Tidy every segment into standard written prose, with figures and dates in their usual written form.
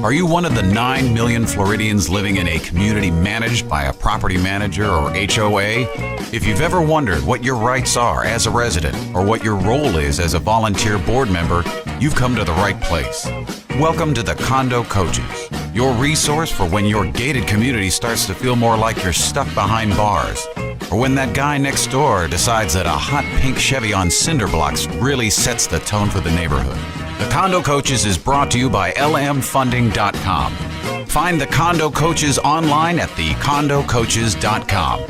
Are you one of the 9 million Floridians living in a community managed by a property manager or HOA? If you've ever wondered what your rights are as a resident or what your role is as a volunteer board member, you've come to the right place. Welcome to the Condo Coaches, your resource for when your gated community starts to feel more like you're stuck behind bars, or when that guy next door decides that a hot pink Chevy on cinder blocks really sets the tone for the neighborhood. The Condo Coaches is brought to you by lmfunding.com. Find the Condo Coaches online at thecondocoaches.com.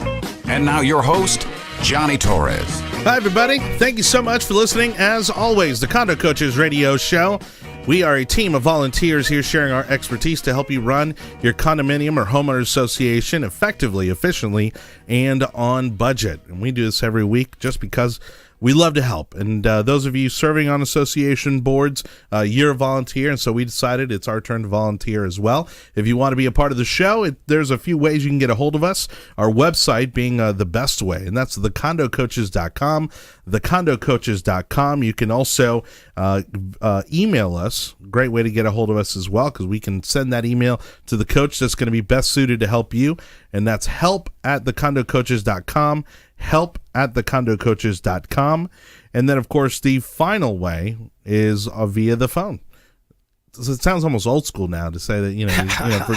And now your host, Johnny Torres. Hi, everybody. Thank you so much for listening. As always, the Condo Coaches radio show. We are a team of volunteers here sharing our expertise to help you run your condominium or homeowner association effectively, efficiently, and on budget. And we do this every week just because we love to help. And those of you serving on association boards, you're a volunteer, and so we decided it's our turn to volunteer as well. If you want to be a part of the show, there's a few ways you can get a hold of us, our website being the best way, and that's thecondocoaches.com, thecondocoaches.com. You can also email us. Great way to get a hold of us as well, because we can send that email to the coach that's going to be best suited to help you, and that's help@thecondocoaches.com, help@thecondocoaches.com. And then, of course, the final way is via the phone. So it sounds almost old school now to say that,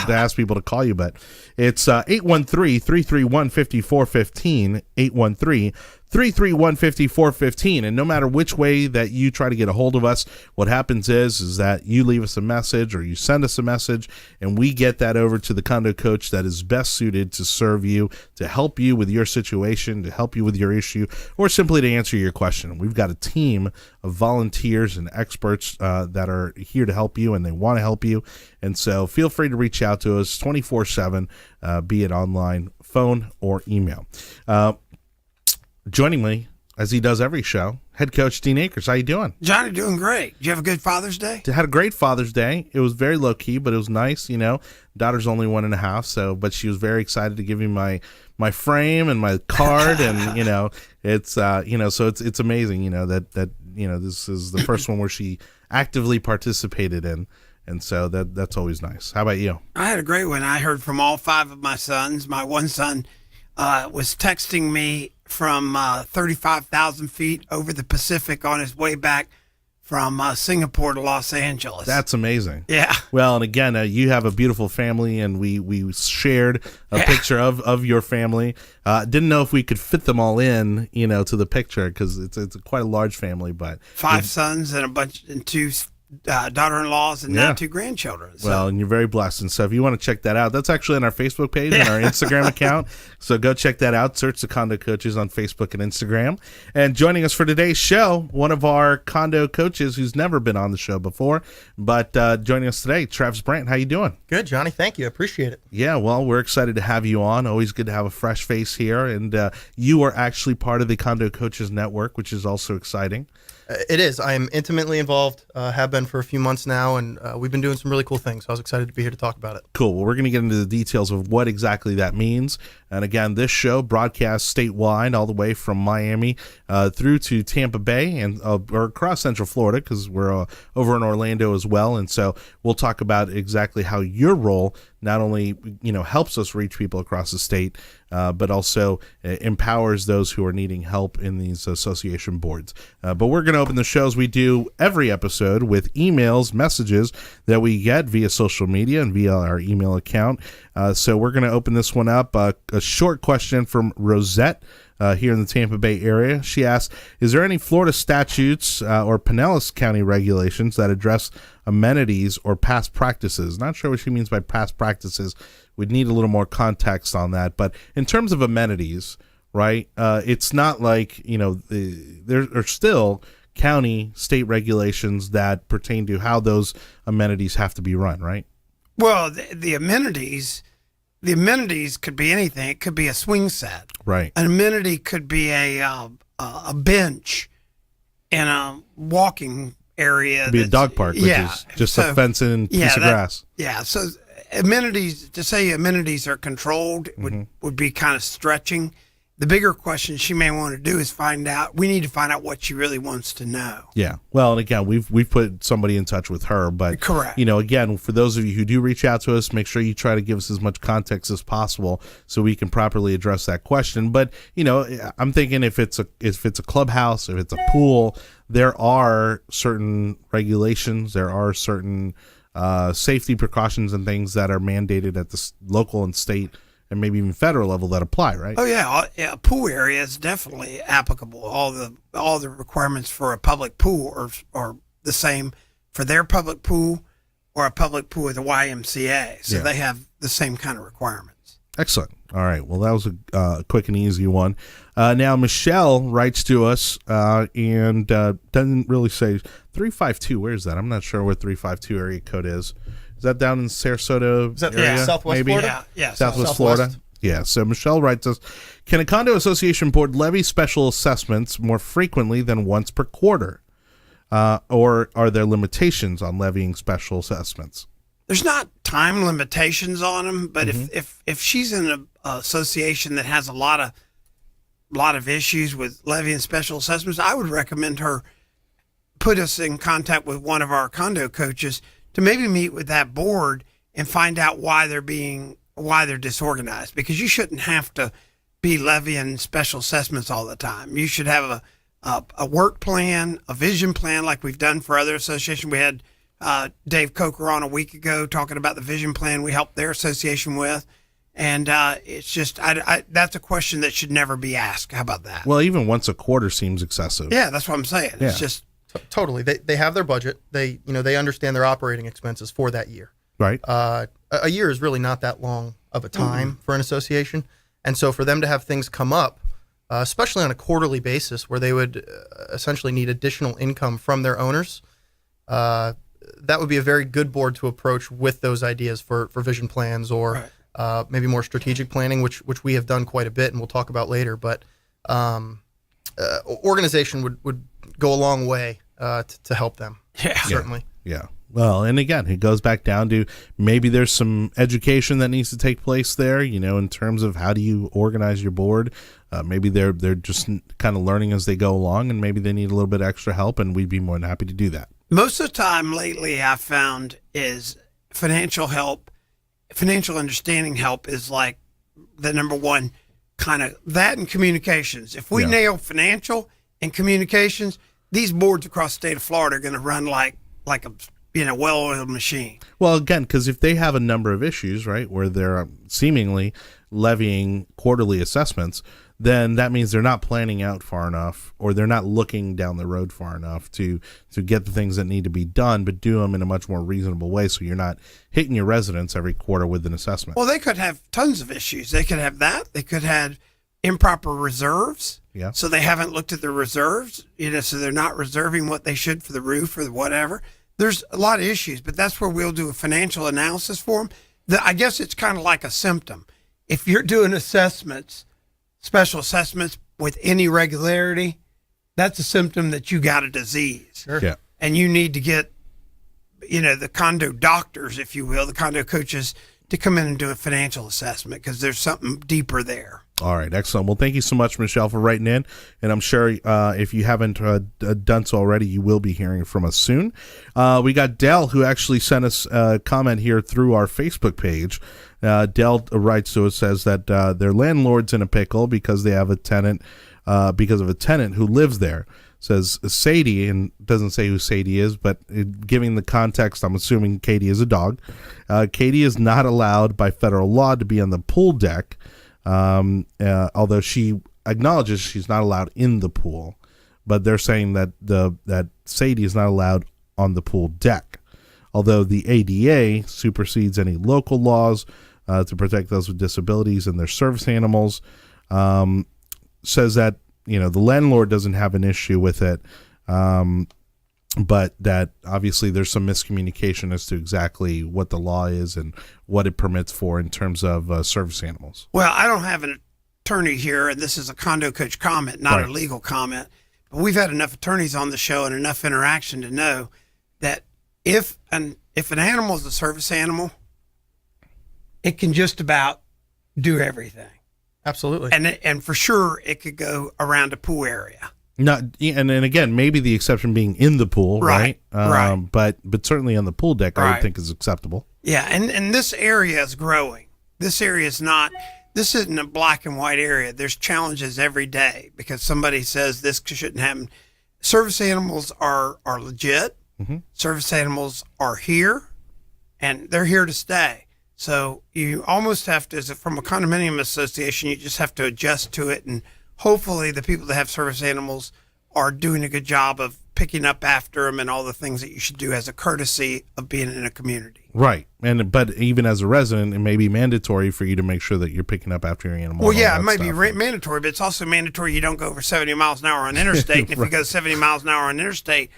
to ask people to call you, but it's 813-331-5415, 813-331-5415. And no matter which way that you try to get a hold of us, what happens is that you leave us a message or you send us a message, and we get that over to the condo coach that is best suited to serve you, to help you with your situation, to help you with your issue, or simply to answer your question. We've got a team of volunteers and experts that are here to help you, and they want to help you. And so feel free to reach out to us 24/7, be it online, phone, or email. Joining me, as he does every show, head coach Dean Akers. How you doing? Johnny, doing great. Did you have a good Father's Day? Had a great Father's Day. It was very low key, but it was nice. Daughter's only 1.5, but she was very excited to give me my frame and my card, and it's so it's amazing. That this is the first one where she actively participated in. And so that's always nice. How about you? I had a great one. I heard from all 5 of my sons. My one son was texting me from 35,000 feet over the Pacific on his way back from Singapore to Los Angeles. That's amazing. Yeah. Well, and again, you have a beautiful family, and we shared a picture of your family. Didn't know if we could fit them all in, to the picture, because it's quite a large family. But 5 sons and 2 daughter-in-laws and now 2 grandchildren. So. Well, and you're very blessed. And so if you want to check that out, that's actually on our Facebook page and our Instagram account. So go check that out. Search the Condo Coaches on Facebook and Instagram. And joining us for today's show, one of our condo coaches who's never been on the show before, but joining us today, Travis Brant. How you doing? Good, Johnny. Thank you. I appreciate it. Yeah, well, we're excited to have you on. Always good to have a fresh face here. And you are actually part of the Condo Coaches Network, which is also exciting. It is. I am intimately involved, have been for a few months now, and we've been doing some really cool things. So I was excited to be here to talk about it. Cool. Well, we're going to get into the details of what exactly that means. And again, this show broadcasts statewide, all the way from Miami through to Tampa Bay and or across Central Florida, because we're over in Orlando as well. And so we'll talk about exactly how your role not only helps us reach people across the state, but also empowers those who are needing help in these association boards. But we're going to open the show as we do every episode with emails, messages that we get via social media and via our email account. So we're going to open this one up. A short question from Rosette here in the Tampa Bay area. She asks, is there any Florida statutes or Pinellas County regulations that address amenities or past practices? Not sure what she means by past practices. We'd need a little more context on that. But in terms of amenities, right, it's not like, there are still county, state regulations that pertain to how those amenities have to be run, right? Well, the amenities could be anything. It could be a swing set. Right. An amenity could be a bench in a walking area. It could be a dog park, which is just a fence and piece of grass. Yeah. So amenities, to say amenities are controlled would be kind of stretching. the bigger question she may want to do is we need to find out what she really wants to know. Yeah. Well, and again, we've put somebody in touch with her, but correct. Again, for those of you who do reach out to us, make sure you try to give us as much context as possible so we can properly address that question. But, I'm thinking if it's a clubhouse, if it's a pool, there are certain regulations, there are certain safety precautions and things that are mandated at the local and state and maybe even federal level that apply, right? Oh yeah, a pool area is definitely applicable. All the requirements for a public pool are the same for their public pool or a public pool with the YMCA. So they have the same kind of requirements. Excellent. All right. Well, that was a quick and easy one. Now Michelle writes to us and doesn't really say 352. Where's that? I'm not sure what 352 area code is. Is that down in Sarasota? Is that area, Southwest maybe? Florida? Yeah. Southwest Florida. Yeah. So Michelle writes us, can a condo association board levy special assessments more frequently than once per quarter? Or are there limitations on levying special assessments? There's not time limitations on them, but if she's in an association that has a lot of issues with levying special assessments, I would recommend her put us in contact with one of our condo coaches to maybe meet with that board and find out why they're disorganized, because you shouldn't have to be levying special assessments all the time. You should have a work plan, a vision plan, like we've done for other associations. We had Dave Coker on a week ago talking about the vision plan we helped their association with. And it's just, that's a question that should never be asked. How about that? Well, even once a quarter seems excessive. Yeah, that's what I'm saying. Yeah. It's just, Totally. They have their budget. They understand their operating expenses for that year. Right. A year is really not that long of a time for an association. And so for them to have things come up, especially on a quarterly basis where they would essentially need additional income from their owners, that would be a very good board to approach with those ideas for vision plans or maybe more strategic planning, which we have done quite a bit and we'll talk about later. But organization would go a long way to help them. Yeah. Certainly. Yeah. Well, and again, it goes back down to maybe there's some education that needs to take place there, in terms of how do you organize your board. Maybe they're just kind of learning as they go along, and maybe they need a little bit extra help, and we'd be more than happy to do that. Most of the time lately I've found is financial help, financial understanding help is like the number one kind of that, and communications. If we nail financial and communications, these boards across the state of Florida are going to run like a well-oiled machine. Well, again, because if they have a number of issues, right, where they're seemingly levying quarterly assessments, then that means they're not planning out far enough, or they're not looking down the road far enough to get the things that need to be done, but do them in a much more reasonable way, so you're not hitting your residents every quarter with an assessment. Well, they could have tons of issues. They could have that. They could have improper reserves. Yeah. So they haven't looked at the reserves, so they're not reserving what they should for the roof or whatever. There's a lot of issues, but that's where we'll do a financial analysis for them. I guess it's kind of like a symptom. If you're doing assessments, special assessments with any regularity, that's a symptom that you got a disease. Sure. Yeah. And you need to get, the condo doctors, if you will, the condo coaches, to come in and do a financial assessment, because there's something deeper there. All right, excellent. Well, thank you so much, Michelle, for writing in. And I'm sure if you haven't done so already, you will be hearing from us soon. We got Dell, who actually sent us a comment here through our Facebook page. Dell writes to us, says that their landlord's in a pickle because they have a tenant, because of a tenant who lives there. Says Sadie, and doesn't say who Sadie is, but giving the context, I'm assuming Katie is a dog. Katie is not allowed by federal law to be on the pool deck, although she acknowledges she's not allowed in the pool. But they're saying that that Sadie is not allowed on the pool deck, although the ADA supersedes any local laws to protect those with disabilities and their service animals. Says that the landlord doesn't have an issue with it, but that obviously there's some miscommunication as to exactly what the law is and what it permits for in terms of service animals. Well, I don't have an attorney here, and this is a condo coach comment, not a legal comment. But we've had enough attorneys on the show and enough interaction to know that if an animal is a service animal, it can just about do everything. Absolutely. And for sure, it could go around a pool area. Not, and again, maybe the exception being in the pool, right? Right. But certainly on the pool deck, I would Right. think is acceptable. Yeah, and this area is growing. This area is not. This isn't a black and white area. There's challenges every day because somebody says this shouldn't happen. Service animals are legit. Mm-hmm. Service animals are here, and they're here to stay. So you almost have to, from a condominium association, you just have to adjust to it, and hopefully the people that have service animals are doing a good job of picking up after them and all the things that you should do as a courtesy of being in a community. Right. But even as a resident, it may be mandatory for you to make sure that you're picking up after your animal. Well, and all yeah, that it might stuff. be mandatory, but it's also mandatory you don't go over 70 miles an hour on interstate. And if you go 70 miles an hour on interstate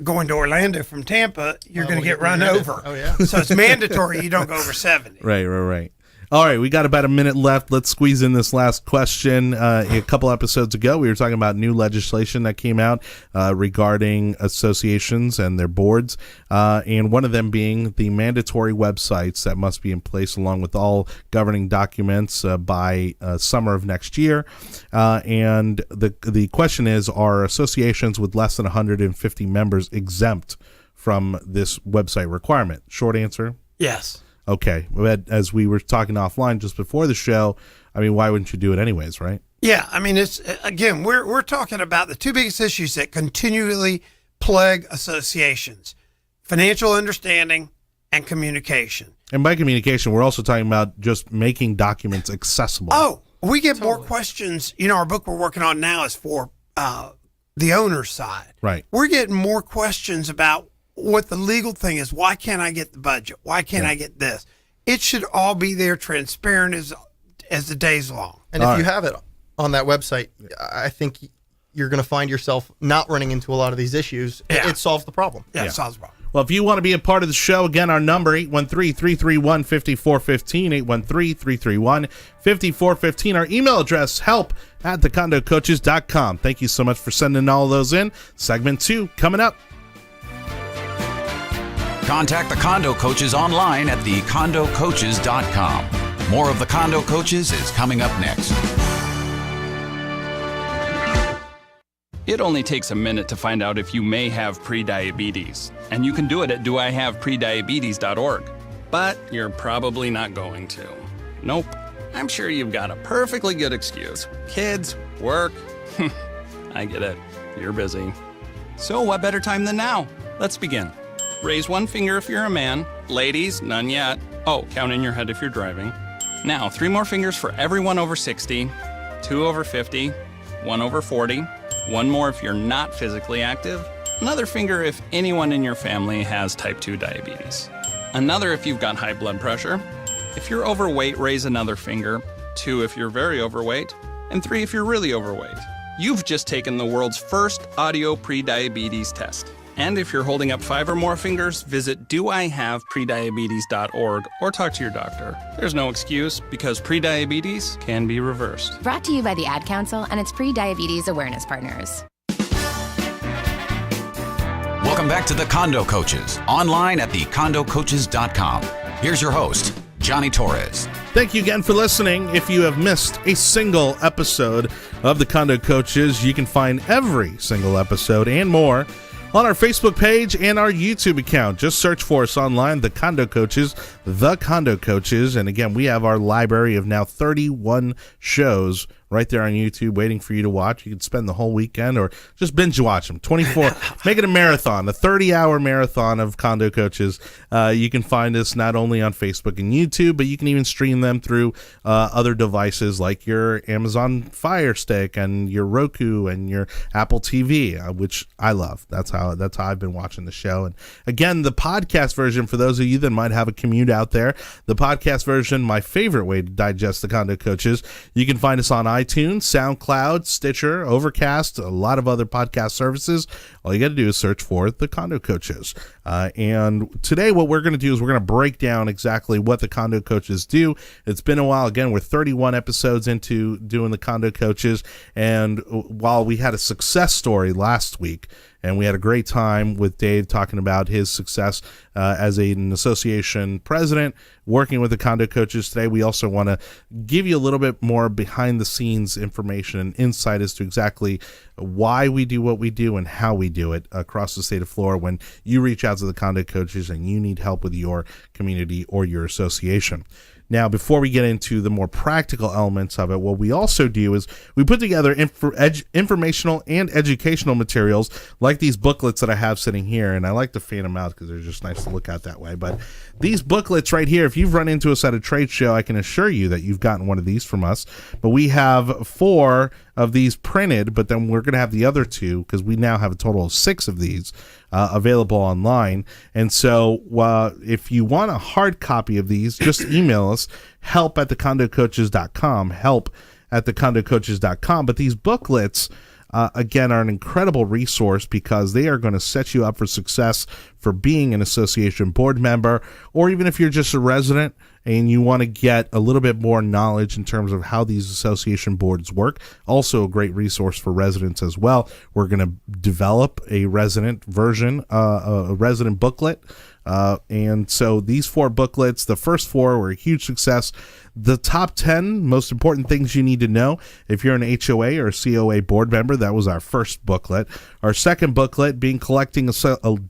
going to Orlando from Tampa, you're going to get run over. Oh, yeah. So it's mandatory you don't go over 70. Right. All right, we got about a minute left. Let's squeeze in this last question. A couple episodes ago, we were talking about new legislation that came out regarding associations and their boards, and one of them being the mandatory websites that must be in place along with all governing documents by summer of next year. And the question is, are associations with less than 150 members exempt from this website requirement? Short answer, Yes. okay. But as we were talking offline just before the show, I mean, why wouldn't you do it anyways, right? Yeah, I mean, it's again, we're talking about the two biggest issues that continually plague associations: financial understanding and communication. And by communication, we're also talking about just making documents accessible. Oh, we get more questions. You know, our book we're working on now is for the owner's side. Right. We're getting more questions about what the legal thing is. Why can't I get the budget? Why can't I get this? It should all be there, transparent as the day's long. And if you have it on that website, I think you're going to find yourself not running into a lot of these issues. Yeah. It solves the problem. Yeah, it solves the problem. Well, if you want to be a part of the show, again, our number, 813-331-5415, 813-331-5415. Our email address, help@thecondocoaches.com. Thank you so much for sending all those in. Segment 2 coming up. Contact the Condo Coaches online at thecondocoaches.com. More of the Condo Coaches is coming up next. It only takes a minute to find out if you may have prediabetes. And you can do it at doihaveprediabetes.org. But you're probably not going to. Nope. I'm sure you've got a perfectly good excuse. Kids, work. I get it. You're busy. So what better time than now? Let's begin. Raise one finger if you're a man. Ladies, none yet. Oh, count in your head if you're driving. Now, 3 more fingers for everyone over 60, 2 over 50, 1 over 40, 1 more if you're not physically active, another finger if anyone in your family has type 2 diabetes, another if you've got high blood pressure. If you're overweight, raise another finger, 2 if you're very overweight, and 3 if you're really overweight. You've just taken the world's first audio prediabetes test. And if you're holding up 5 or more fingers, visit doihaveprediabetes.org or talk to your doctor. There's no excuse because prediabetes can be reversed. Brought to you by the Ad Council and its pre-diabetes awareness partners. Welcome back to the Condo Coaches, online at thecondocoaches.com. Here's your host, Johnny Torres. Thank you again for listening. If you have missed a single episode of the Condo Coaches, you can find every single episode and more on our Facebook page and our YouTube account. Just search for us online, The Condo Coaches, The Condo Coaches. And again, we have our library of now 31 shows right there on YouTube waiting for you to watch. You can spend the whole weekend or just binge watch them. 24, make it a marathon, a 30-hour marathon of Condo Coaches. You can find us not only on Facebook and YouTube, but you can even stream them through other devices like your Amazon Fire Stick and your Roku and your Apple TV, which I love. That's how I've been watching the show. And again, the podcast version, for those of you that might have a commute out there, the podcast version, my favorite way to digest the Condo Coaches, you can find us on iTunes, SoundCloud, Stitcher, Overcast, a lot of other podcast services. All you got to do is search for the Condo Coaches. And today what we're going to do is we're going to break down exactly what the Condo Coaches do. It's been a while. Again, we're 31 episodes into doing the Condo Coaches. And while we had a success story last week, And we had a great time with Dave talking about his success as an association president, working with the Condo Coaches. Today, we also want to give you a little bit more behind the scenes information and insight as to exactly why we do what we do and how we do it across the state of Florida when you reach out to the Condo Coaches and you need help with your community or your association. Now, before we get into the more practical elements of it, what we also do is we put together informational and educational materials like these booklets that I have sitting here, and I like to fan them out because they're just nice to look at that way. But these booklets right here, if you've run into us at a trade show, I can assure you that you've gotten one of these from us. But we have 4 of these printed, but then we're going to have the other 2 because we now have a total of 6 of these available online. And so if you want a hard copy of these, just email us, help@thecondocoaches.com, help@thecondocoaches.com. But these booklets, again, are an incredible resource because they are going to set you up for success for being an association board member, or even if you're just a resident and you want to get a little bit more knowledge in terms of how these association boards work. Also a great resource for residents as well. We're going to develop a resident version, a resident booklet. And so these 4 booklets, the first 4 were a huge success. The top 10 most important things you need to know if you're an HOA or a COA board member, that was our first booklet. Our second booklet being collecting a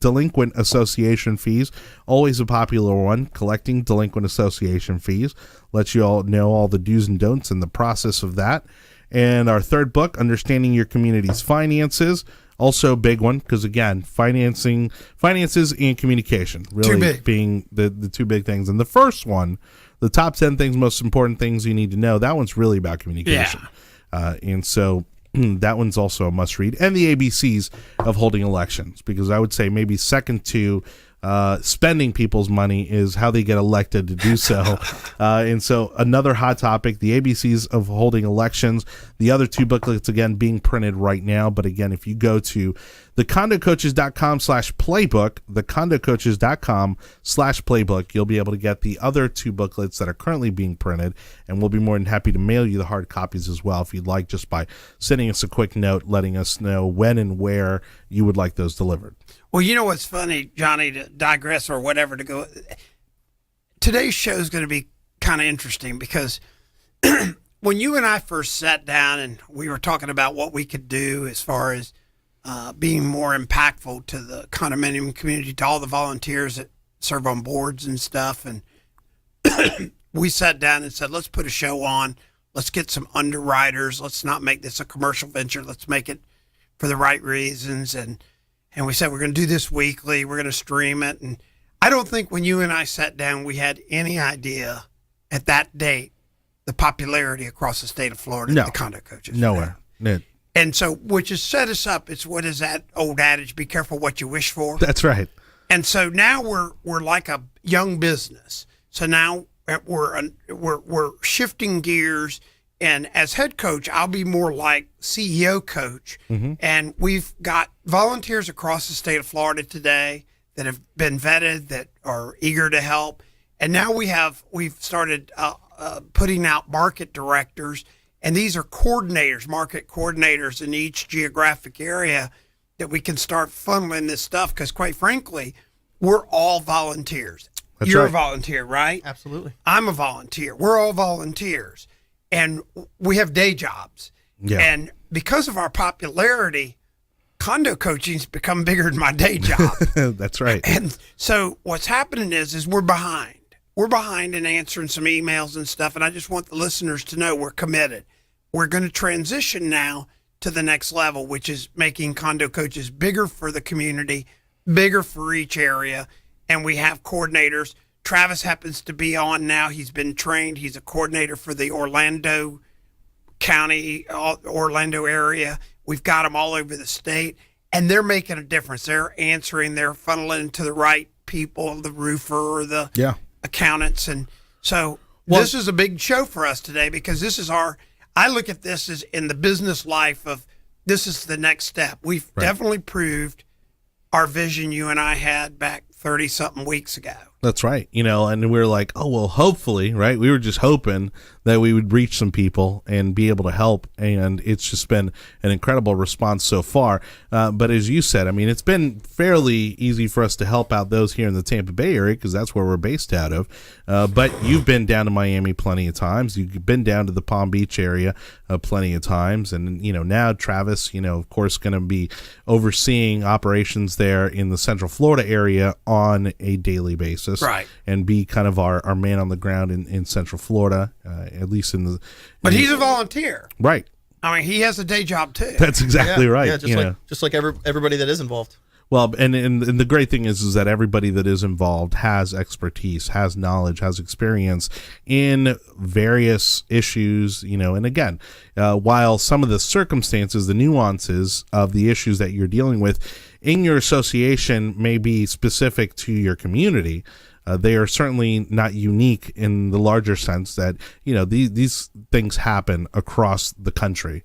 delinquent association fees, always a popular one, collecting delinquent association fees. Lets you all know all the do's and don'ts and the process of that. And our third book, Understanding Your Community's Finances. Also a big one because, again, finances and communication really being the 2 big things. And the first one, the top 10 things, most important things you need to know, that one's really about communication. Yeah. And so that one's also a must read. And the ABCs of holding elections, because I would say maybe second to spending people's money is how they get elected to do so. And so another hot topic, the ABCs of holding elections. The other 2 booklets, again, being printed right now. But again, if you go to thecondocoaches.com/playbook, thecondocoaches.com/playbook, you'll be able to get the other 2 booklets that are currently being printed. And we'll be more than happy to mail you the hard copies as well if you'd like, just by sending us a quick note letting us know when and where you would like those delivered. Well, you know what's funny, Johnny, to digress or whatever, to go. Today's show is going to be kind of interesting because when you and I first sat down and we were talking about what we could do as far as being more impactful to the condominium community, to all the volunteers that serve on boards and stuff, and we sat down and said, let's put a show on. Let's get some underwriters. Let's not make this a commercial venture. Let's make it for the right reasons. And we said, we're going to do this weekly. We're going to stream it. And I don't think when you and I sat down, we had any idea at that date the popularity across the state of Florida, the Condo Coaches. Nowhere. No. And so, which has set us up. It's what is that old adage? Be careful what you wish for. That's right. And so now we're like a young business. So now we're shifting gears. And as head coach, I'll be more like CEO coach. Mm-hmm. And we've got volunteers across the state of Florida today that have been vetted, that are eager to help. And now we've started putting out market directors. And these are coordinators, market coordinators in each geographic area that we can start funneling this stuff. Because quite frankly, we're all volunteers. That's You're right. a volunteer, right? Absolutely. I'm a volunteer. We're all volunteers. And we have day jobs. Yeah. And because of our popularity, condo coaching's become bigger than my day job. That's right. And so what's happening is we're behind. We're behind in answering some emails and stuff. And I just want the listeners to know we're committed. We're going to transition now to the next level, which is making Condo Coaches bigger for the community, bigger for each area. And we have coordinators. Travis happens to be on now. He's been trained. He's a coordinator for the Orlando County, Orlando area. We've got them all over the state, and they're making a difference. They're answering. They're funneling to the right people, the roofer or the accountants. And so this is a big show for us today because this is I look at this as in the business life of this is the next step. We've definitely proved our vision you and I had back 30 something weeks ago. That's right. And we were like, oh, well, hopefully, right? We were just hoping that we would reach some people and be able to help. And it's just been an incredible response so far. But as you said, I mean, it's been fairly easy for us to help out those here in the Tampa Bay area because that's where we're based out of. But you've been down to Miami plenty of times. You've been down to the Palm Beach area plenty of times. And, now Travis, of course, going to be overseeing operations there in the Central Florida area on a daily basis. Right. And be kind of our man on the ground in Central Florida, at least in the. But he's a volunteer. Right. I mean, he has a day job too. That's exactly right. Yeah, just like everybody that is involved. Well, and the great thing is that everybody that is involved has expertise, has knowledge, has experience in various issues, and again, while some of the circumstances, the nuances of the issues that you're dealing with in your association may be specific to your community, they are certainly not unique in the larger sense that, these things happen across the country.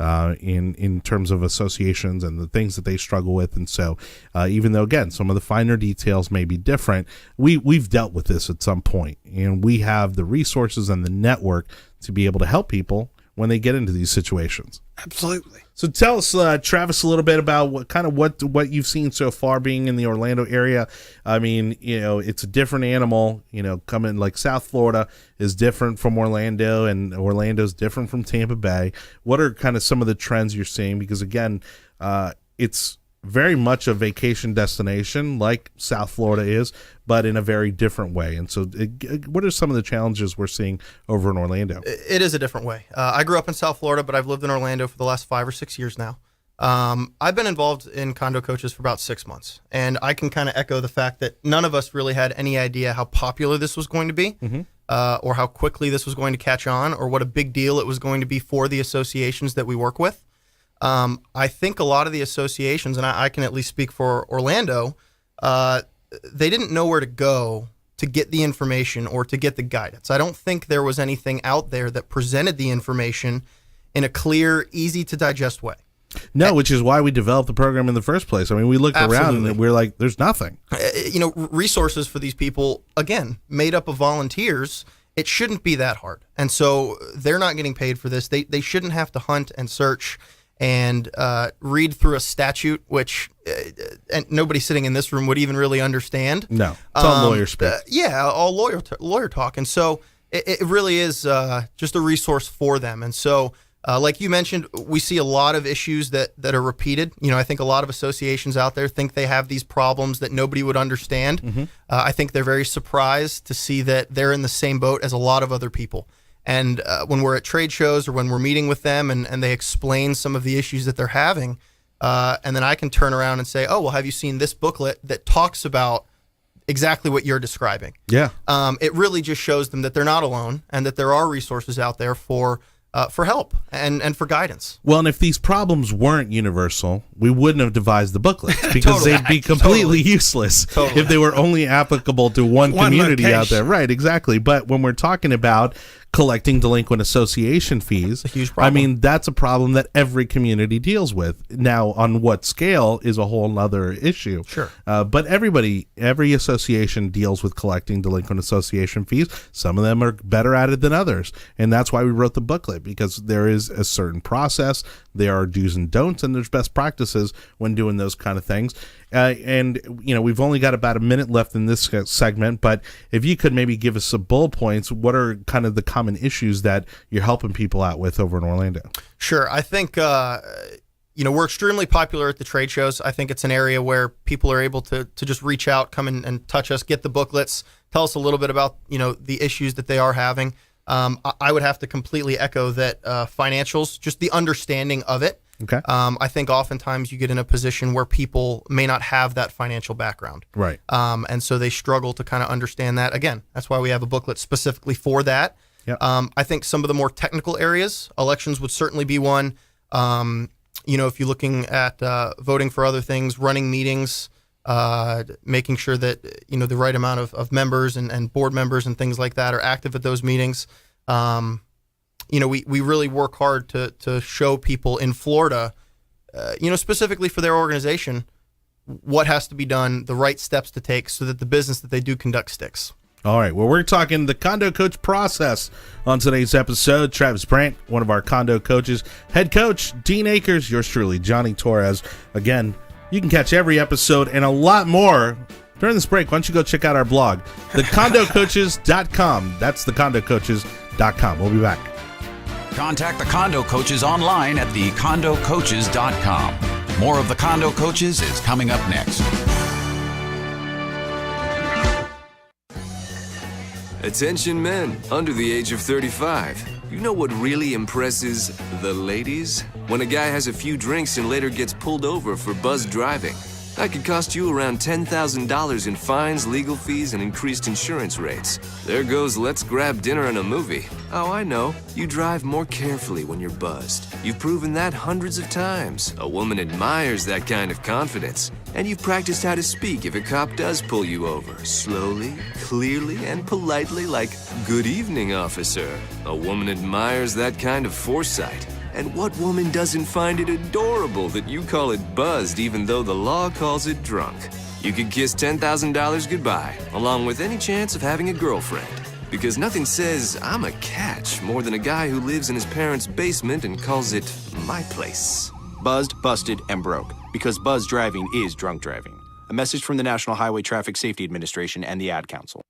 In terms of associations and the things that they struggle with. And so even though, again, some of the finer details may be different, we've dealt with this at some point, and we have the resources and the network to be able to help people when they get into these situations. Absolutely. So tell us, Travis, a little bit about what you've seen so far being in the Orlando area. I mean, it's a different animal, coming like South Florida is different from Orlando, and Orlando's different from Tampa Bay. What are kind of some of the trends you're seeing? Because again, it's very much a vacation destination like South Florida is, but in a very different way. And so what are some of the challenges we're seeing over in Orlando? It is a different way. I grew up in South Florida, but I've lived in Orlando for the last 5 or 6 years now. I've been involved in Condo Coaches for about 6 months, and I can kind of echo the fact that none of us really had any idea how popular this was going to be, or how quickly this was going to catch on, or what a big deal it was going to be for the associations that we work with. I think a lot of the associations, and I can at least speak for Orlando, they didn't know where to go to get the information or to get the guidance. I don't think there was anything out there that presented the information in a clear, easy to digest way. No, which is why we developed the program in the first place. I mean, we looked around and we're like, there's nothing. Resources for these people, again, made up of volunteers, it shouldn't be that hard. And so they're not getting paid for this. They shouldn't have to hunt and search and read through a statute, which and nobody sitting in this room would even really understand. No, it's all lawyer speak. All lawyer talk. And so it really is just a resource for them. And so, like you mentioned, we see a lot of issues that are repeated. I think a lot of associations out there think they have these problems that nobody would understand. I think they're very surprised to see that they're in the same boat as a lot of other people. And when we're at trade shows or when we're meeting with them and they explain some of the issues that they're having, and then I can turn around and say, oh, well, have you seen this booklet that talks about exactly what you're describing? Yeah. It really just shows them that they're not alone and that there are resources out there for help and for guidance. Well, and if these problems weren't universal, we wouldn't have devised the booklets because they'd be completely useless if they were only applicable to one community location out there. Right, exactly. But when we're talking about collecting delinquent association fees, a huge problem. I mean, that's a problem that every community deals with. Now, on what scale is a whole other issue. Sure. But every association deals with collecting delinquent association fees. Some of them are better at it than others. And that's why we wrote the booklet, because there is a certain process, there are do's and don'ts, and there's best practices when doing those kind of things. And we've only got about a minute left in this segment, but if you could maybe give us some bullet points, what are kind of the common issues that you're helping people out with over in Orlando? Sure. I think, we're extremely popular at the trade shows. I think it's an area where people are able to just reach out, come in and touch us, get the booklets, tell us a little bit about, the issues that they are having. I would have to completely echo that financials, just the understanding of it. Okay. I think oftentimes you get in a position where people may not have that financial background. Right. And so they struggle to kind of understand that. Again, that's why we have a booklet specifically for that. Yep. I think some of the more technical areas, elections would certainly be one. If you're looking at voting for other things, running meetings, making sure that, the right amount of members and board members and things like that are active at those meetings. We really work hard to show people in Florida, specifically for their organization, what has to be done, the right steps to take so that the business that they do conduct sticks. All right, well, we're talking the Condo Coach process on today's episode. Travis Brant, one of our Condo Coaches, head coach, Dean Akers, yours truly, Johnny Torres. Again, you can catch every episode and a lot more during this break. Why don't you go check out our blog, thecondocoaches.com. That's thecondocoaches.com. We'll be back. Contact the Condo Coaches online at thecondocoaches.com. More of the Condo Coaches is coming up next. Attention men under the age of 35. You know what really impresses the ladies? When a guy has a few drinks and later gets pulled over for buzz driving. That could cost you around $10,000 in fines, legal fees, and increased insurance rates. There goes let's grab dinner and a movie. Oh, I know. You drive more carefully when you're buzzed. You've proven that hundreds of times. A woman admires that kind of confidence. And you've practiced how to speak if a cop does pull you over. Slowly, clearly, and politely like, "Good evening, officer." A woman admires that kind of foresight. And what woman doesn't find it adorable that you call it buzzed even though the law calls it drunk? You could kiss $10,000 goodbye, along with any chance of having a girlfriend. Because nothing says, "I'm a catch," more than a guy who lives in his parents' basement and calls it my place. Buzzed, busted, and broke. Because buzz driving is drunk driving. A message from the National Highway Traffic Safety Administration and the Ad Council.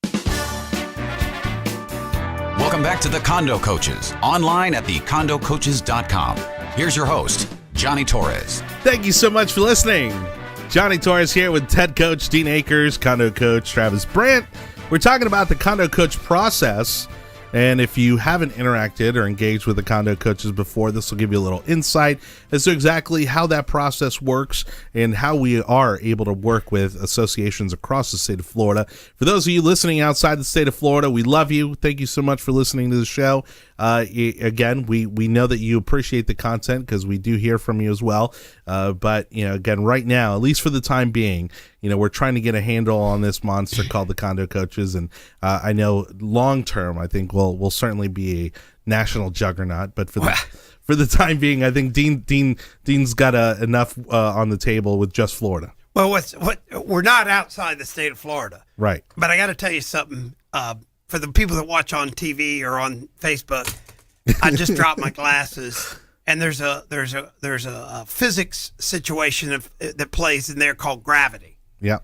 Welcome back to the Condo Coaches, online at thecondocoaches.com. Here's your host, Johnny Torres. Thank you so much for listening. Johnny Torres here with head coach Dean Akers, Condo Coach Travis Brant. We're talking about the Condo Coach process. And if you haven't interacted or engaged with the Condo Coaches before, this will give you a little insight as to exactly how that process works and how we are able to work with associations across the state of Florida. For those of you listening outside the state of Florida, we love you. Thank you so much for listening to the show. Again, we know that you appreciate the content because we do hear from you as well. But, again, right now, at least for the time being, we're trying to get a handle on this monster called the Condo Coaches. And I know long term, I think we'll certainly be a national juggernaut. But for the time being, I think Dean's got enough on the table with just Florida. Well, we're not outside the state of Florida. Right. But I got to tell you something. For the people that watch on TV or on Facebook, I just dropped my glasses, and there's a physics situation that plays in there called gravity. Yeah.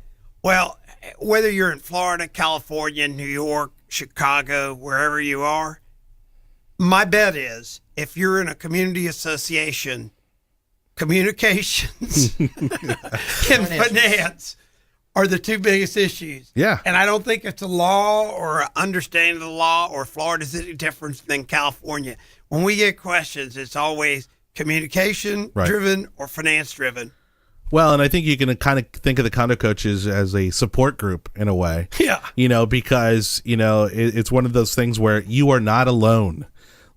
Well, whether you're in Florida, California, New York, Chicago, wherever you are, my bet is if you're in a community association, communications and finance are the two biggest issues. Yeah. And I don't think it's a law or understanding of the law or Florida's any different than California. When we get questions, it's always communication driven or finance driven. Well, and I think you can kind of think of the Condo Coaches as a support group in a way. Yeah. Because, it's one of those things where you are not alone.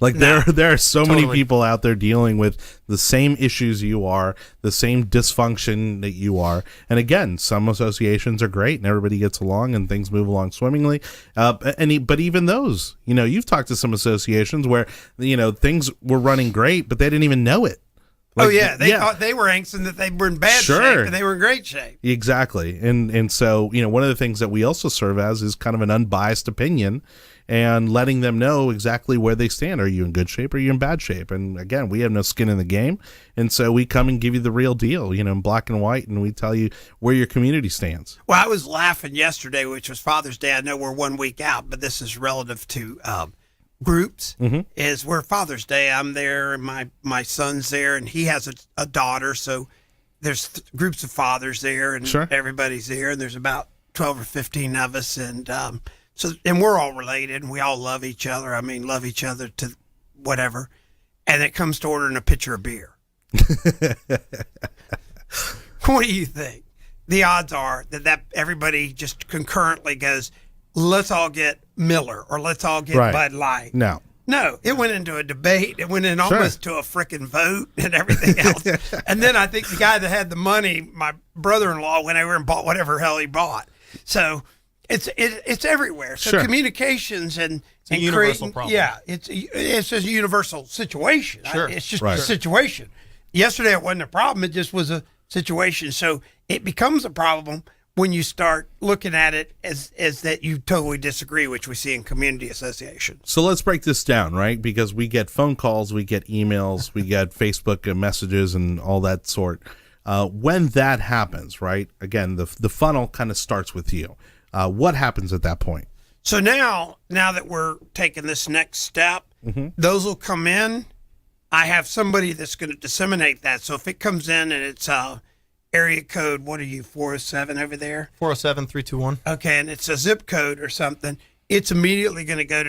Like there are so many people out there dealing with the same issues you are, the same dysfunction that you are. And again, some associations are great and everybody gets along and things move along swimmingly. But even those, you've talked to some associations where, things were running great, but they didn't even know it. They thought they were anxious that they were in bad shape and they were in great shape. Exactly. And so, one of the things that we also serve as is kind of an unbiased opinion and letting them know exactly where they stand. Are you in good shape or are you in bad shape? And again, we have no skin in the game. And so we come and give you the real deal, in black and white, and we tell you where your community stands. Well, I was laughing yesterday, which was Father's Day. I know we're 1 week out, but this is relative to groups. Is where Father's Day, I'm there and my son's there and he has a daughter. So there's groups of fathers there and everybody's there. And there's about 12 or 15 of us. And, and we're all related and we all love each other. I mean, love each other to whatever. And it comes to ordering a pitcher of beer. What do you think? The odds are that everybody just concurrently goes, let's all get Miller or let's all get Bud Light. No, it went into a debate. It went in almost to a frickin' vote and everything else. And then I think the guy that had the money, my brother-in-law, went over and bought whatever hell he bought. So it's everywhere. So communications and a universal problem. Yeah, it's just a universal situation. Sure. It's just a situation. Yesterday it wasn't a problem. It just was a situation. So it becomes a problem when you start looking at it as that you totally disagree, which we see in community associations. So let's break this down, right? Because we get phone calls, we get emails, we get Facebook messages and all that sort. When that happens, right? Again, the funnel kind of starts with you. What happens at that point? So now that we're taking this next step, those will come in. I have somebody that's going to disseminate that. So if it comes in and it's area code, what are you, 407 over there? 407-321. Okay, and it's a zip code or something, it's immediately going to go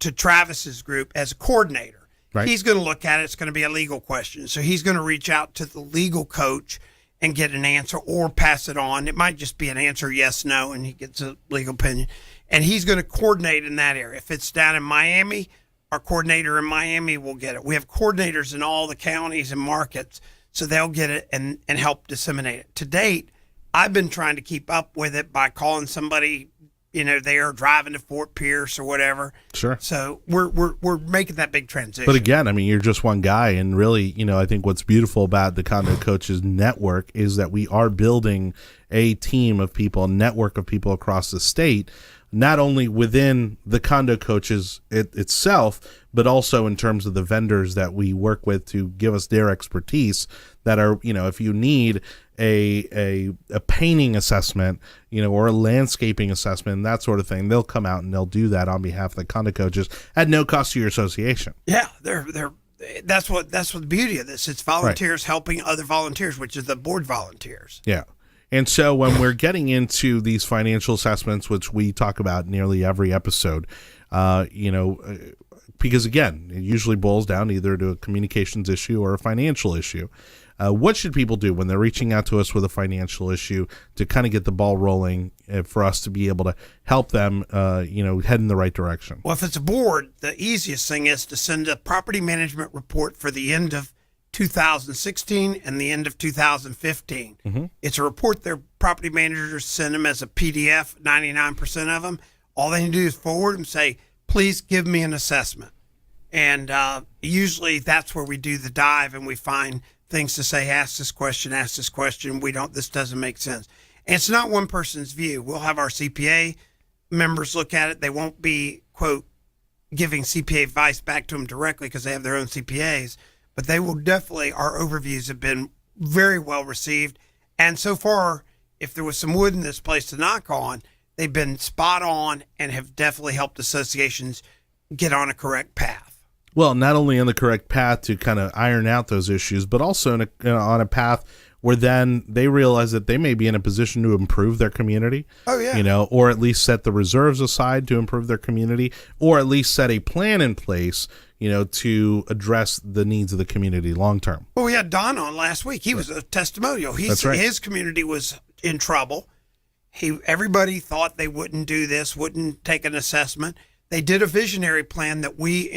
to Travis's group as a coordinator. Right. He's going to look at it. It's going to be a legal question. So he's going to reach out to the legal coach and get an answer or pass it on. It might just be an answer, yes, no, and he gets a legal opinion. And he's going to coordinate in that area. If it's down in Miami, our coordinator in Miami will get it. We have coordinators in all the counties and markets, so they'll get it and help disseminate it. To date, I've been trying to keep up with it by calling somebody, there, driving to Fort Pierce or whatever. Sure. So we're making that big transition. But again, I mean, you're just one guy, and really, I think what's beautiful about the Condo Coaches network is that we are building a team of people, a network of people across the state, not only within the Condo Coaches itself, but also in terms of the vendors that we work with to give us their expertise that are, if you need a painting assessment, or a landscaping assessment, that sort of thing, they'll come out and they'll do that on behalf of the Condo Coaches at no cost to your association. Yeah, that's what the beauty of this. It's volunteers helping other volunteers, which is the board volunteers. Yeah. And so when we're getting into these financial assessments, which we talk about nearly every episode, because again, it usually boils down either to a communications issue or a financial issue. What should people do when they're reaching out to us with a financial issue to kind of get the ball rolling for us to be able to help them, head in the right direction? Well, if it's a board, the easiest thing is to send a property management report for the end of 2016 and the end of 2015. Mm-hmm. It's a report their property managers send them as a PDF, 99% of them. All they need to do is forward and say, please give me an assessment. And usually that's where we do the dive and we find things to say, ask this question, this doesn't make sense. And it's not one person's view. We'll have our CPA members look at it. They won't be, quote, giving CPA advice back to them directly because they have their own CPAs. But they will definitely, our overviews have been very well received. And so far, if there was some wood in this place to knock on, they've been spot on and have definitely helped associations get on a correct path. Well, not only on the correct path to kind of iron out those issues, but also on a path where then they realize that they may be in a position to improve their community. Oh, yeah. Or at least set the reserves aside to improve their community, or at least set a plan in place, to address the needs of the community long term. Well, we had Don on last week. He was a testimonial. That's right. His community was in trouble. Everybody thought they wouldn't do this, wouldn't take an assessment. They did a visionary plan that we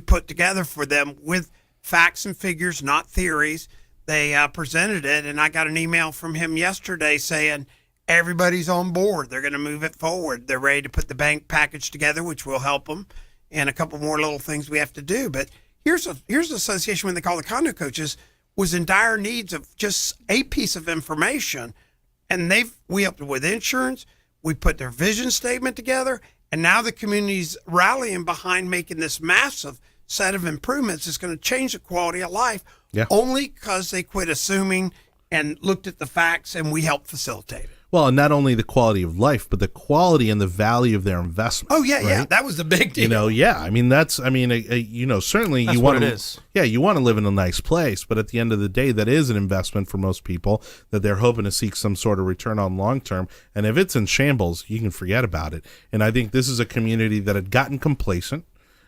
put together for them with facts and figures, not theories. They presented it, and I got an email from him yesterday saying everybody's on board. They're going to move it forward. They're ready to put the bank package together, which will help them, and a couple more little things we have to do. But here's an association, when they call the Condo Coaches, was in dire needs of just a piece of information, and we helped them with insurance. We put their vision statement together, and now the community's rallying behind making this massive set of improvements that's going to change the quality of life. Yeah. Only because they quit assuming and looked at the facts, and we helped facilitate it. Well, and not only the quality of life, but the quality and the value of their investment. Oh, yeah, right? yeah. That was the big deal. Certainly That's you what want it to, is. yeah, you want to live in a nice place, but at the end of the day, that is an investment for most people that they're hoping to seek some sort of return on long term. And if it's in shambles, you can forget about it. And I think this is a community that had gotten complacent.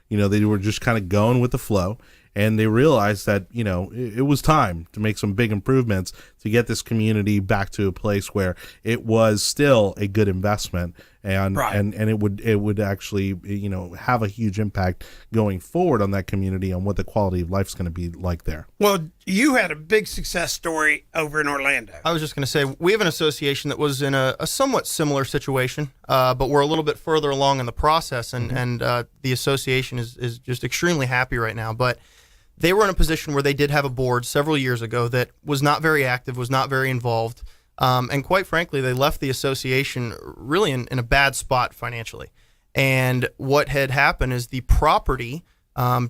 They were just kind of going with the flow. And they realized that, it was time to make some big improvements to get this community back to a place where it was still a good investment and Right. and it would actually, have a huge impact going forward on that community, on what the quality of life is going to be like there. Well, you had a big success story over in Orlando. I was just going to say, we have an association that was in a somewhat similar situation, but we're a little bit further along in the process, and the association is just extremely happy right now. But they were in a position where they did have a board several years ago that was not very active, was not very involved. And quite frankly, they left the association really in a bad spot financially. And what had happened is the property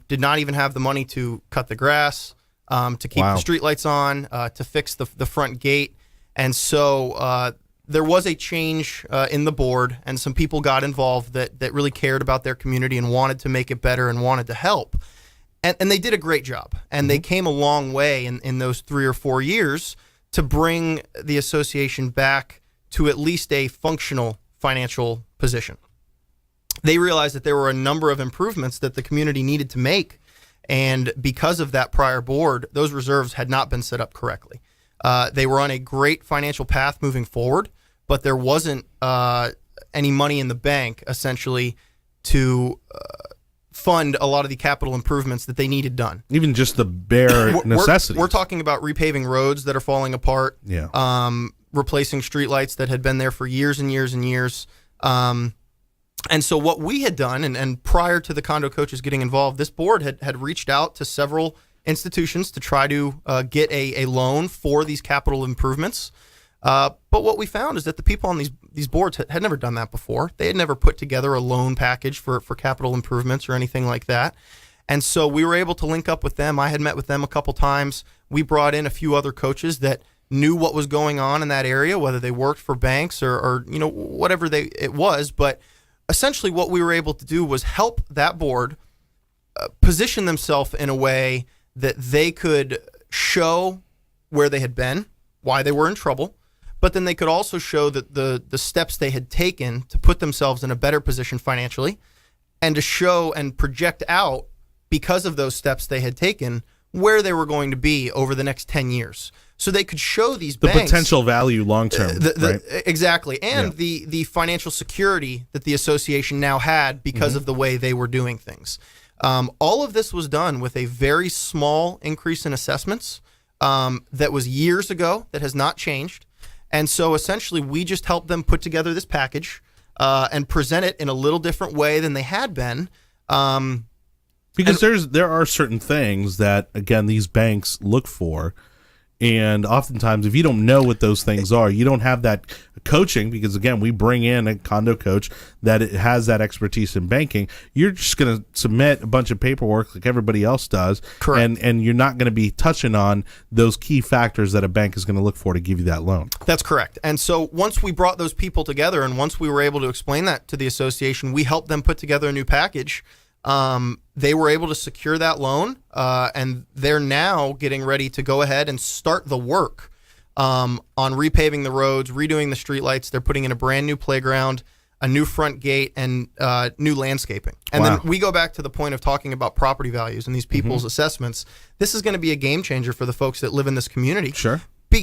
did not even have the money to cut the grass, to keep the streetlights on, to fix the front gate. And so there was a change in the board, and some people got involved that really cared about their community and wanted to make it better and wanted to help. And they did a great job. And they came a long way in those 3 or 4 years to bring the association back to at least a functional financial position. They realized that there were a number of improvements that the community needed to make. And because of that prior board, those reserves had not been set up correctly. They were on a great financial path moving forward, but there wasn't any money in the bank, essentially, to fund a lot of the capital improvements that they needed done. Even just the bare necessities. We're talking about repaving roads that are falling apart, replacing streetlights that had been there for years and years and years. And so what we had done, and prior to the Condo Coaches getting involved, this board had reached out to several institutions to try to get a loan for these capital improvements. But what we found is that the people on these boards had never done that before. They had never put together a loan package for capital improvements or anything like that. And so we were able to link up with them. I had met with them a couple times. We brought in a few other coaches that knew what was going on in that area, whether they worked for banks or whatever it was. But essentially what we were able to do was help that board position themselves in a way that they could show where they had been, why they were in trouble, but then they could also show that the steps they had taken to put themselves in a better position financially, and to show and project out, because of those steps they had taken, where they were going to be over the next 10 years. So they could show these banks the potential value long term. Right? Exactly. And the financial security that the association now had because of the way they were doing things. All of this was done with a very small increase in assessments that was years ago, that has not changed. And so essentially we just helped them put together this package and present it in a little different way than they had been. Because there are certain things that, again, these banks look for. And oftentimes, if you don't know what those things are, you don't have that coaching, because, again, we bring in a condo coach that has that expertise in banking. You're just going to submit a bunch of paperwork like everybody else does. Correct. And you're not going to be touching on those key factors that a bank is going to look for to give you that loan. That's correct. And so once we brought those people together and once we were able to explain that to the association, we helped them put together a new package. They were able to secure that loan, and they're now getting ready to go ahead and start the work on repaving the roads, redoing the streetlights. They're putting in a brand new playground, a new front gate, and new landscaping. And then we go back to the point of talking about property values and these people's assessments. This is going to be a game changer for the folks that live in this community. Sure.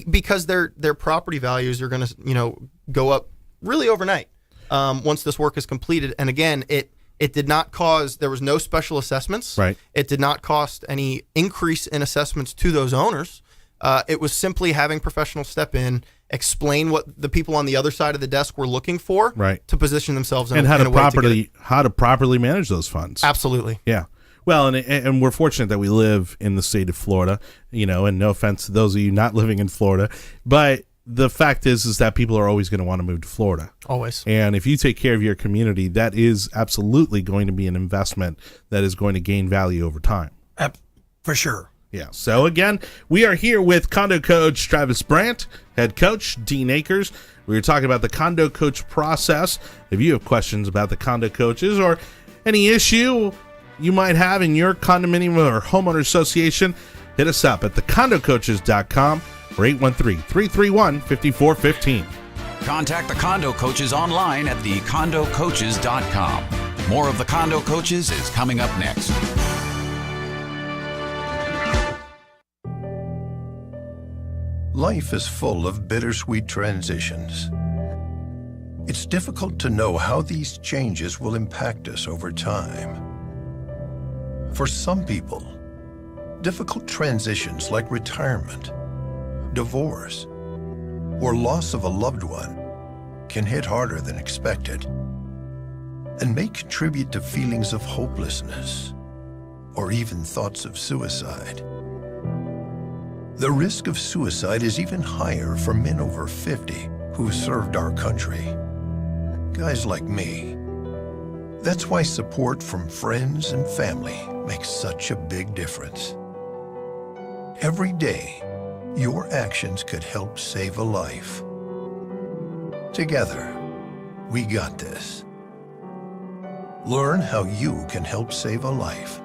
Because their property values are going to go up really overnight once this work is completed. And again, it did not cause, there was no special assessments. Right. It did not cost any increase in assessments to those owners. It was simply having professionals step in, explain what the people on the other side of the desk were looking for, right, to position themselves in and a way how to properly manage those funds. Absolutely. Yeah. Well, and we're fortunate that we live in the state of Florida, and no offense to those of you not living in Florida, but the fact is that people are always going to want to move to Florida. Always. And if you take care of your community, that is absolutely going to be an investment that is going to gain value over time. For sure. Yeah. So again, we are here with Condo Coach Travis Brant, head coach Dean Akers. We were talking about the Condo Coach process. If you have questions about the Condo Coaches or any issue you might have in your condominium or homeowner association, hit us up at thecondocoaches.com or 813-331-5415. Contact the Condo Coaches online at thecondocoaches.com. More of the Condo Coaches is coming up next. Life is full of bittersweet transitions. It's difficult to know how these changes will impact us over time. For some people, difficult transitions like retirement, divorce, or loss of a loved one can hit harder than expected and may contribute to feelings of hopelessness, or even thoughts of suicide. The risk of suicide is even higher for men over 50 who served our country. Guys like me. That's why support from friends and family makes such a big difference. Every day, your actions could help save a life. Together, we got this. Learn how you can help save a life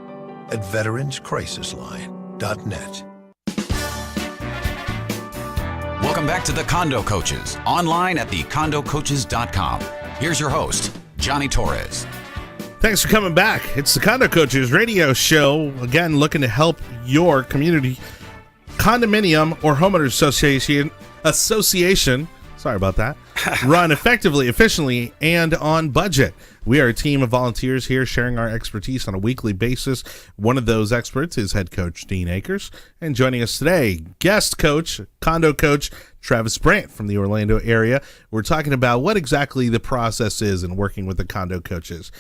at veteranscrisisline.net. Welcome back to the Condo Coaches, online at thecondocoaches.com. Here's your host, Johnny Torres. Thanks for coming back. It's the Condo Coaches radio show, again, looking to help your community condominium or homeowner association, sorry about that, run effectively, efficiently, and on budget. We are a team of volunteers here sharing our expertise on a weekly basis. One of those experts is head coach Dean Akers. And joining us today, guest coach, condo coach Travis Brant from the Orlando area. We're talking about what exactly the process is in working with the condo coaches.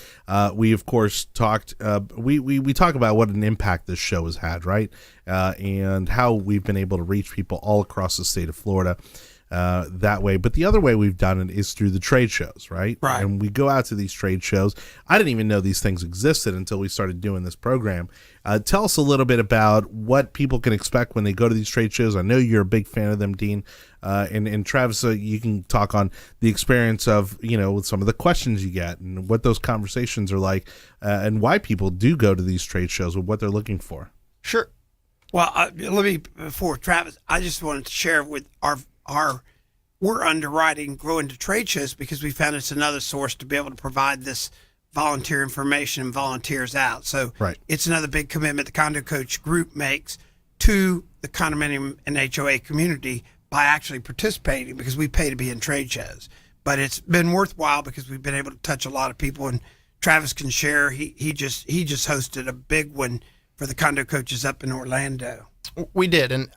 We, of course, talked, we talk about what an impact this show has had, right? And how we've been able to reach people all across the state of Florida. That way, but the other way we've done it is through the trade shows, right? And we go out to these trade shows. I didn't even know these things existed until we started doing this program. Tell us a little bit about what people can expect when they go to these trade shows. I know you're a big fan of them, Dean, and Travis. You can talk on the experience of, with some of the questions you get and what those conversations are like, and why people do go to these trade shows and what they're looking for. Sure. Well, before Travis, I just wanted to share with we're underwriting growing to trade shows because we found it's another source to be able to provide this volunteer information and volunteers out. So It's another big commitment the Condo Coach group makes to the condominium and HOA community by actually participating, because we pay to be in trade shows. But it's been worthwhile because we've been able to touch a lot of people, and Travis can share. He just hosted a big one for the Condo Coaches up in Orlando. We did, and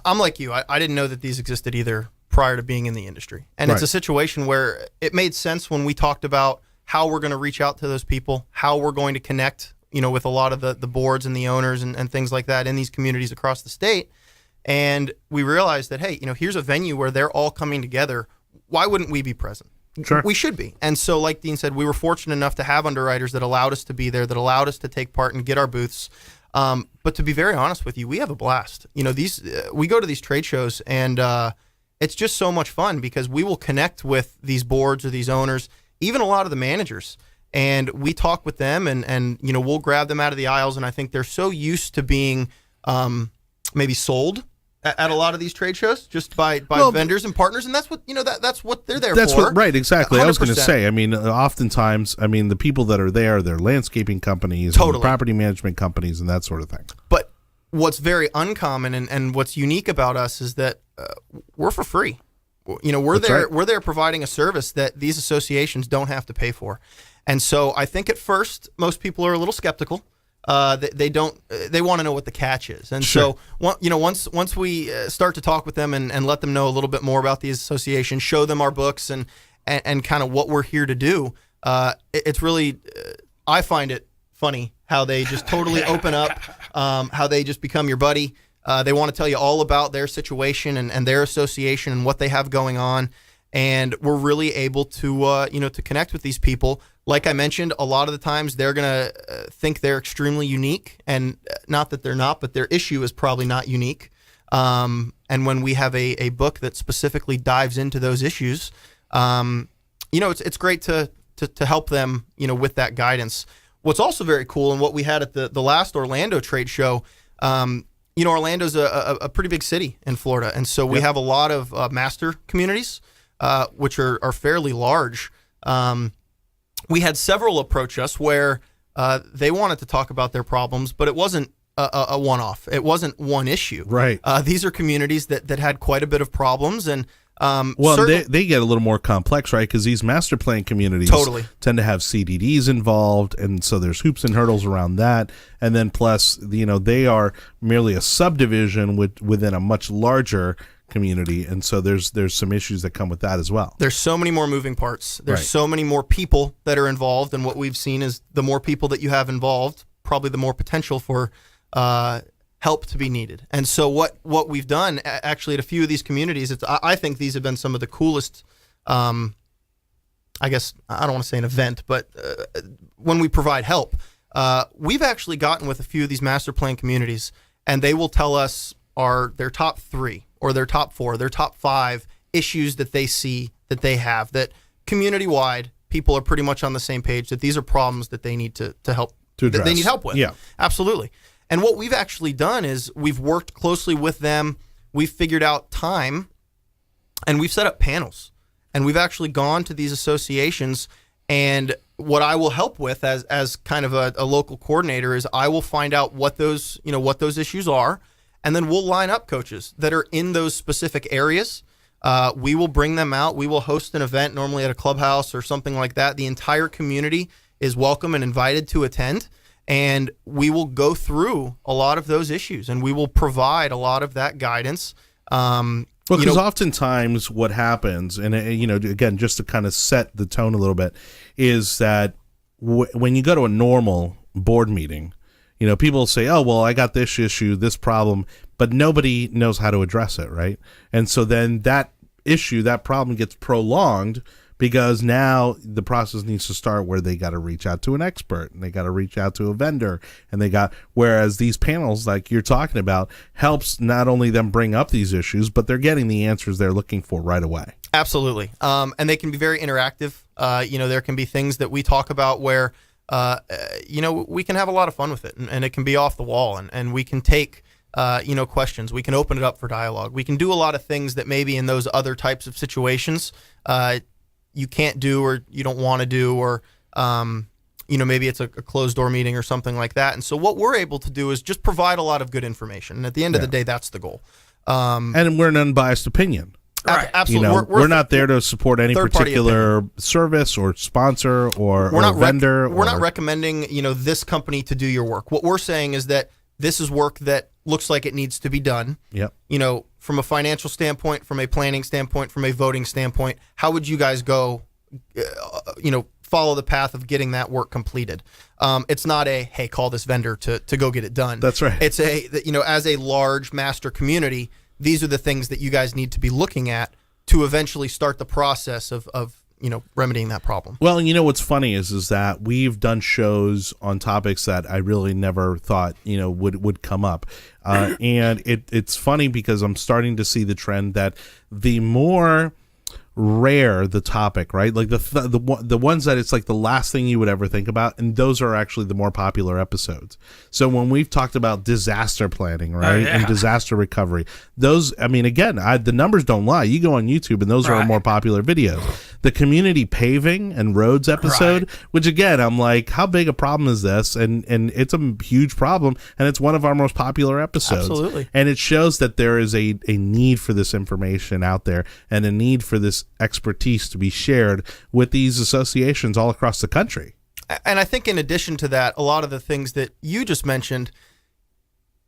I'm like you. I didn't know that these existed either prior to being in the industry. And It's a situation where it made sense when we talked about how we're going to reach out to those people, how we're going to connect, with a lot of the boards and the owners and things like that in these communities across the state. And we realized that, hey, here's a venue where they're all coming together. Why wouldn't we be present? Sure. We should be. And so, like Dean said, we were fortunate enough to have underwriters that allowed us to be there, that allowed us to take part and get our booths. But to be very honest with you, we have a blast. We go to these trade shows, and it's just so much fun because we will connect with these boards or these owners, even a lot of the managers, and we talk with them, and we'll grab them out of the aisles. And I think they're so used to being maybe sold at a lot of these trade shows just by vendors and partners, and that's what that's what they're there for. Right, exactly. 100%. I was going to say, oftentimes, the people that are there, they're landscaping companies, and property management companies, and that sort of thing. But what's very uncommon and what's unique about us is that we're for free. We're there providing a service that these associations don't have to pay for. And so I think at first most people are a little skeptical. They want to know what the catch is. And so once we start to talk with them and let them know a little bit more about these associations, show them our books and kind of what we're here to do, it's really I find it funny how they just totally open up, how they just become your buddy. They want to tell you all about their situation and their association and what they have going on. And we're really able to, to connect with these people. Like I mentioned, a lot of the times they're going to think they're extremely unique, and not that they're not, but their issue is probably not unique. And when we have a book that specifically dives into those issues, it's great to help them, with that guidance. What's also very cool, and what we had at the last Orlando trade show, Orlando's a pretty big city in Florida, and so we have a lot of master communities, which are fairly large. We had several approach us where they wanted to talk about their problems, but it wasn't a one-off. It wasn't one issue. Right. These are communities that had quite a bit of problems, and they get a little more complex, right? Because these master plan communities tend to have CDDs involved, and so there's hoops and hurdles around that. And then plus, they are merely a subdivision within a much larger community, and so there's some issues that come with that as well. There's so many more moving parts. There's so many more people that are involved, and what we've seen is the more people that you have involved, probably the more potential for help to be needed. And so what we've done actually at a few of these communities, I think these have been some of the coolest, I guess, I don't want to say an event, but when we provide help, we've actually gotten with a few of these master plan communities, and they will tell us their top 3 or their top 4, their top 5 issues that they see that they have, that community-wide people are pretty much on the same page, that these are problems that they need to help, that they need help with. Yeah, absolutely. And what we've actually done is we've worked closely with them. We've figured out time, and we've set up panels. And we've actually gone to these associations. And what I will help with as kind of a local coordinator is I will find out what those issues are, and then we'll line up coaches that are in those specific areas. We will bring them out. We will host an event, normally at a clubhouse or something like that. The entire community is welcome and invited to attend. And we will go through a lot of those issues, and we will provide a lot of that guidance. Well, because oftentimes what happens, and again, just to kind of set the tone a little bit, is that when you go to a normal board meeting, people say, "Oh, well, I got this issue, this problem," but nobody knows how to address it, right? And so then that issue, that problem gets prolonged, because now the process needs to start where they got to reach out to an expert, and they got to reach out to a vendor, and whereas these panels like you're talking about helps not only them bring up these issues, but they're getting the answers they're looking for right away. Absolutely. And they can be very interactive. There can be things that we talk about where, we can have a lot of fun with it, and it can be off the wall, and we can take questions. We can open it up for dialogue. We can do a lot of things that maybe in those other types of situations, you can't do, or you don't want to do, or maybe it's a closed door meeting or something like that. And so what we're able to do is just provide a lot of good information. And at the end of the day, that's the goal. And we're an unbiased opinion. Right. Absolutely. We're not there to support any particular service or sponsor or vendor. We're not recommending, this company to do your work. What we're saying is that this is work that looks like it needs to be done. Yep. From a financial standpoint, from a planning standpoint, from a voting standpoint, how would you guys go, follow the path of getting that work completed? It's not hey, call this vendor to go get it done. That's right. It's as a large master community, these are the things that you guys need to be looking at to eventually start the process of remedying that problem. Well, what's funny is that we've done shows on topics that I really never thought would come up, and it's funny because I'm starting to see the trend that the more rare the topic, right? Like the ones that it's like the last thing you would ever think about, and those are actually the more popular episodes. So when we've talked about disaster planning, right, and disaster recovery, those, again, the numbers don't lie. You go on YouTube and those are our more popular videos. The community paving and roads episode, which again, I'm like, how big a problem is this? And it's a huge problem, and it's one of our most popular episodes. Absolutely. And it shows that there is a need for this information out there, and a need for this expertise to be shared with these associations all across the country. And I think in addition to that, a lot of the things that you just mentioned,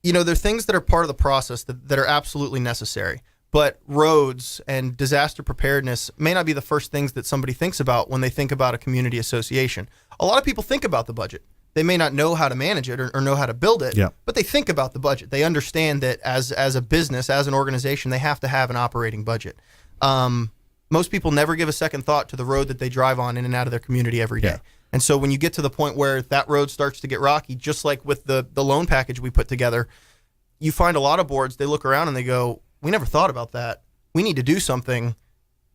they're things that are part of the process that are absolutely necessary. But roads and disaster preparedness may not be the first things that somebody thinks about when they think about a community association. A lot of people think about the budget. They may not know how to manage it or know how to build it, but they think about the budget. They understand that as a business, as an organization, they have to have an operating budget. Most people never give a second thought to the road that they drive on in and out of their community every day. And so when you get to the point where that road starts to get rocky, just like with the loan package we put together, you find a lot of boards, they look around and they go, we never thought about that. We need to do something.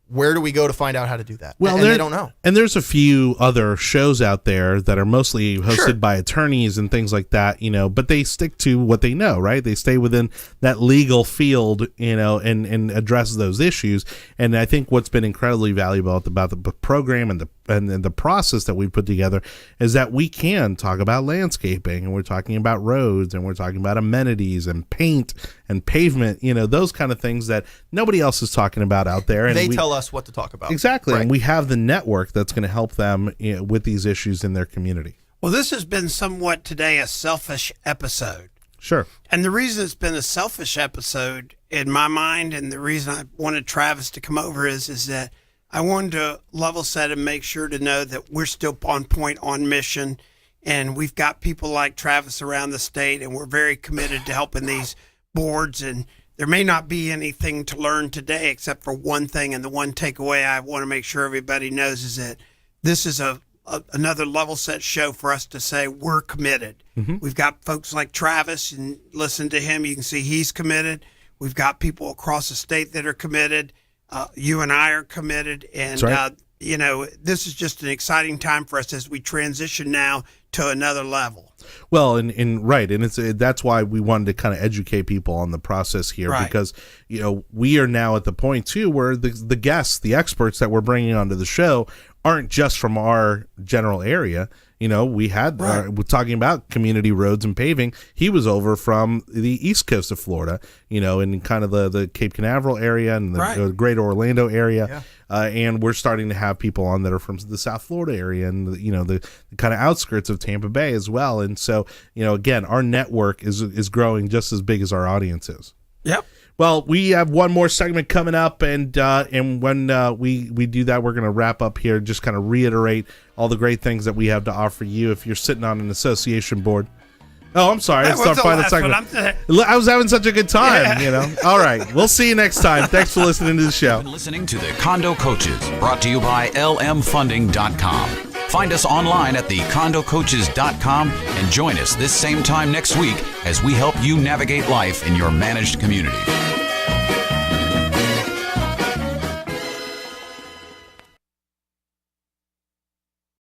Where do we go to find out how to do that? Well, and they don't know. And there's a few other shows out there that are mostly hosted by attorneys and things like that, but they stick to what they know, right? They stay within that legal field, and address those issues. And I think what's been incredibly valuable about the program and the process that we put together is that we can talk about landscaping, and we're talking about roads, and we're talking about amenities and paint and pavement, those kind of things that nobody else is talking about out there. And they tell us what to talk about. Exactly. Right. And we have the network that's going to help them with these issues in their community. Well, this has been somewhat today a selfish episode. Sure. And the reason it's been a selfish episode in my mind, and the reason I wanted Travis to come over is that I wanted to level set and make sure to know that we're still on point, on mission, And we've got people like Travis around the state, and we're very committed to helping these boards. And there may not be anything to learn today except for one thing. And the one takeaway I want to make sure everybody knows is that this is another level set show for us to say we're committed. We've got folks like Travis, and listen to him. You can see he's committed. We've got people across the state that are committed. You and I are committed. And, you know, this is just an exciting time for us as we transition now to another level. Well, and it's that's why we wanted to kind of educate people on the process here, because you know we are now at the point too where the guests, the experts that we're bringing onto the show aren't just from our general area. You know, we had we're talking about community roads and paving. He was over from the east coast of Florida, you know, in kind of the Cape Canaveral area and the greater Orlando area. And we're starting to have people on that are from the South Florida area and, you know, the kind of outskirts of Tampa Bay as well. And so, you know, again, our network is growing just as big as our audience is. Yep. Well, we have one more segment coming up, and when we do that, we're going to wrap up here, just kind of reiterate all the great things that we have to offer you if you're sitting on an association board. Oh, I'm sorry. It's our final segment. I was having such a good time, you know. All right. We'll see you next time. Thanks for listening to the show. You've been listening to the Condo Coaches, brought to you by lmfunding.com. Find us online at thecondocoaches.com and join us this same time next week as we help you navigate life in your managed community.